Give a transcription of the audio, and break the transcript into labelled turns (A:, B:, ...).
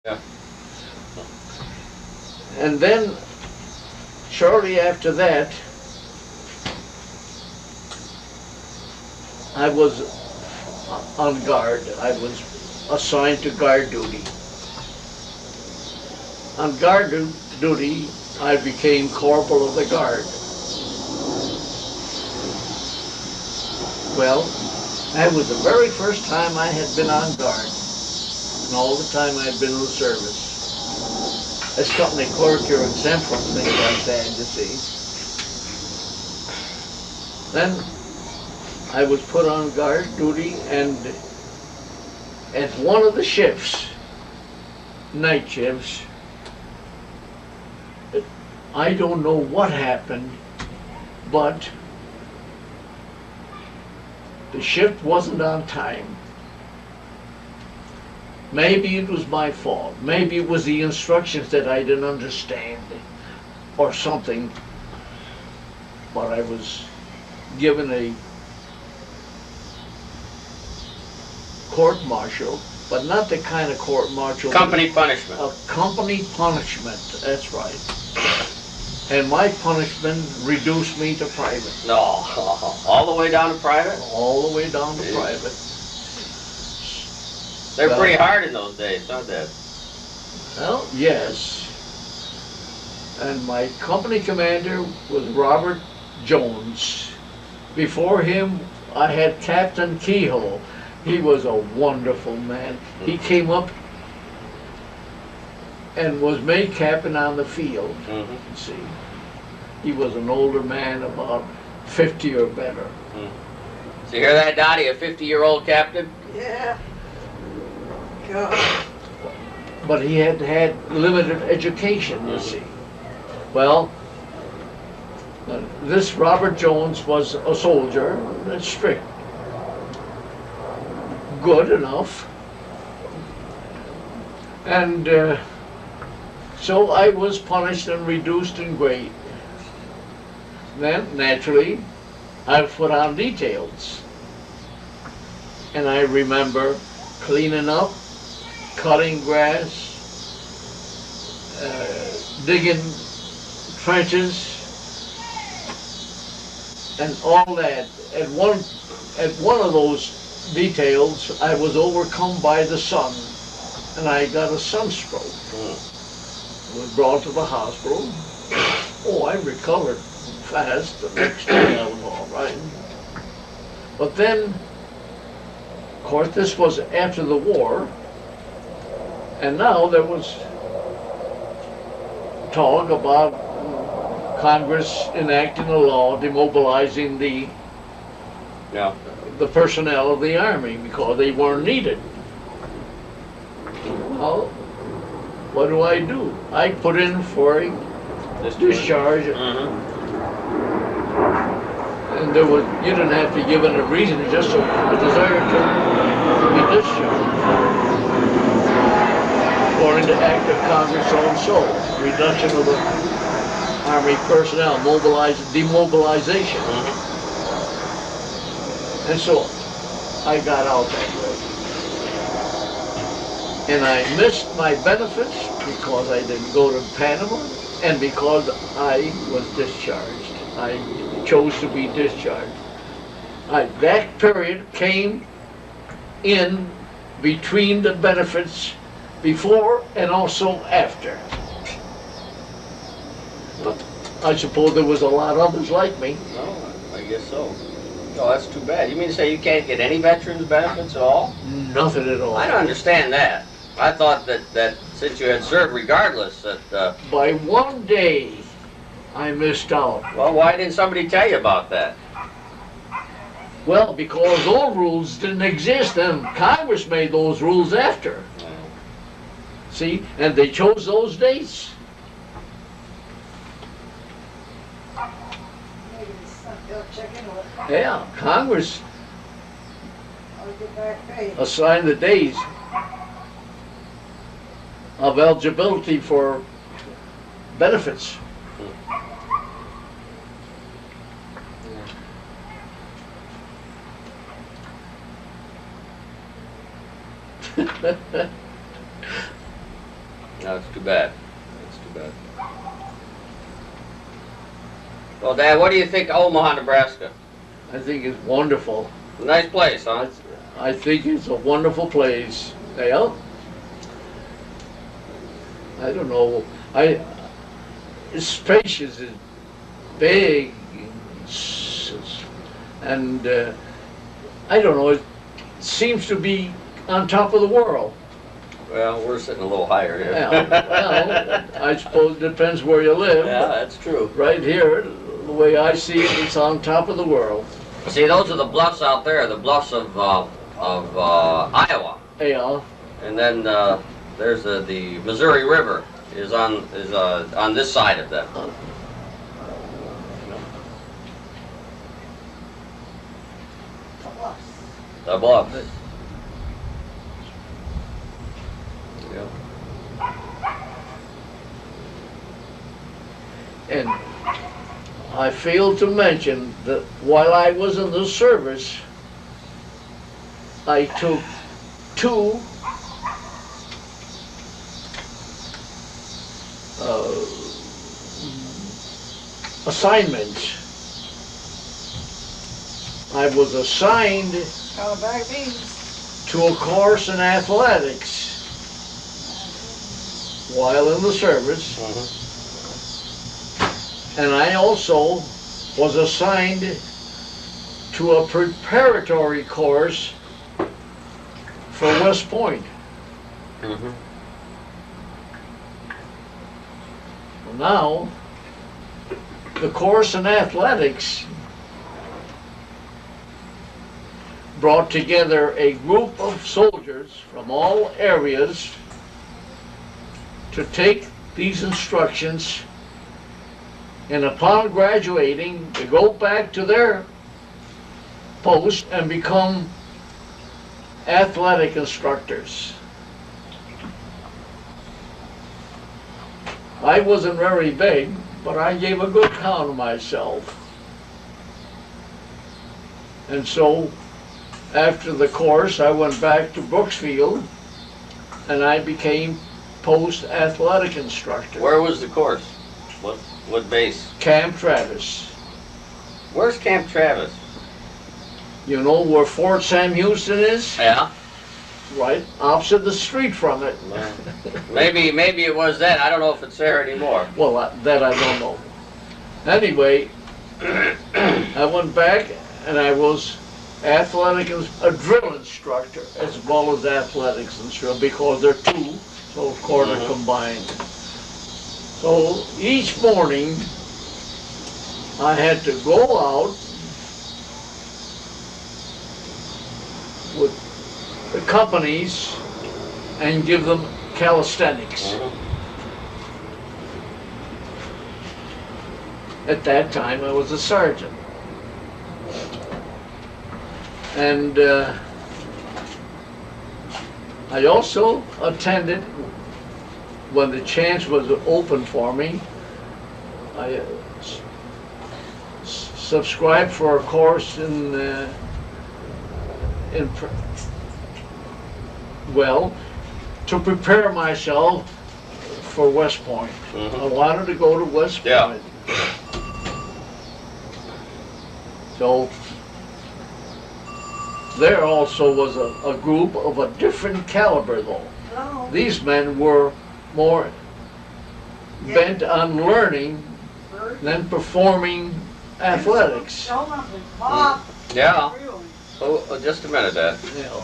A: Yeah.
B: And then, shortly after that, I was on guard. I was assigned to guard duty. On guard duty, I became corporal of the guard. Well, that was the very first time I had been on guard, and all the time I had been in the service. As company clerk, you're exempt from things like that, you see. Then I was put on guard duty, and at one of the shifts, night shifts, I don't know what happened, but the shift wasn't on time. Maybe it was my fault. Maybe it was the instructions that I didn't understand or something. But I was given a court-martial, but not the kind of court-martial.
A: Company punishment.
B: A company punishment, that's right. And my punishment reduced me to private.
A: No, all the way down to private?
B: All the way down to private.
A: They're pretty hard in those days, aren't they?
B: Well, yes. And my company commander was Robert Jones. Before him, I had Captain Kehoe. He was a wonderful man. He came up and was made captain on the field. See, he was an older man, about 50 or better.
A: So you hear that, Dottie? A 50-year-old captain?
C: Yeah. God.
B: But he had had limited education, you see. Well, this Robert Jones was a soldier, strict, good enough, and so I was punished and reduced in grade. Then, naturally, I was put on details. And I remember cleaning up, cutting grass, digging trenches, and all that. At one of those details, I was overcome by the sun, and I got a sunstroke. I was brought to the hospital. Oh, I recovered fast. The next day I was all right. But then, of course, this was after the war, and now there was talk about Congress enacting a law demobilizing the personnel of the Army because they weren't needed. Well, what do? I put in for a discharge. And you didn't have to give it a reason, just a desire to be discharged. According to Act of Congress so-and-so, reduction of the Army personnel, demobilization. And so I got out that way. And I missed my benefits because I didn't go to Panama and because I was discharged. I chose to be discharged. That period came in between the benefits before and also after. But I suppose there was a lot of others like me.
A: No, I guess so. Oh, that's too bad. You mean to say you can't get any veterans benefits at all?
B: Nothing at all.
A: I don't understand that. I thought that since you had served regardless that...
B: By one day, I missed out.
A: Well, why didn't somebody tell you about that?
B: Well, because those rules didn't exist, and Congress made those rules after. See, and they chose those dates. Yeah, Congress assigned the days of eligibility for benefits.
A: No, it's too bad. It's too bad. Well, Dad, what do you think of Omaha, Nebraska?
B: I think it's wonderful.
A: Nice place, huh?
B: I think it's a wonderful place. Yeah. I don't know. It's spacious, it's big, and I don't know. It seems to be on top of the world.
A: Well, we're sitting a little higher here.
B: Yeah, well, I suppose it depends where you live.
A: Yeah, that's true.
B: Right here, the way I see it, it's on top of the world.
A: See, those are the bluffs out there, the bluffs of Iowa.
B: Yeah.
A: And then there's the Missouri River is on this side of them. The bluffs. Yeah.
B: And I failed to mention that while I was in the service, I took 2 assignments. I was assigned
C: Got a bag of beans.
B: to a course in athletics while in the service. And I also was assigned to a preparatory course for West Point. Now, the course in athletics brought together a group of soldiers from all areas to take these instructions, and upon graduating, to go back to their post and become athletic instructors. I wasn't very big, but I gave a good count of myself. And so, after the course, I went back to Brooksfield, and I became post-athletic instructor.
A: Where was the course? What base?
B: Camp Travis.
A: Where's Camp Travis?
B: You know where Fort Sam Houston is?
A: Yeah.
B: Right opposite the street from it.
A: Maybe it was then. I don't know if it's there anymore.
B: Well, that I don't know. Anyway, I went back and I was a drill instructor as well as athletics instructor, because they're 2, so of course they're combined. So each morning I had to go out with the companies and give them calisthenics. At that time I was a sergeant. And I also attended, when the chance was open for me, I subscribed for a course to prepare myself for West Point. I wanted to go to West Point. So there also was a group of a different caliber, though.
C: Oh.
B: These men were more bent on learning than performing athletics.
C: Bob.
A: Yeah. Oh, just a minute, Dad.
B: You know.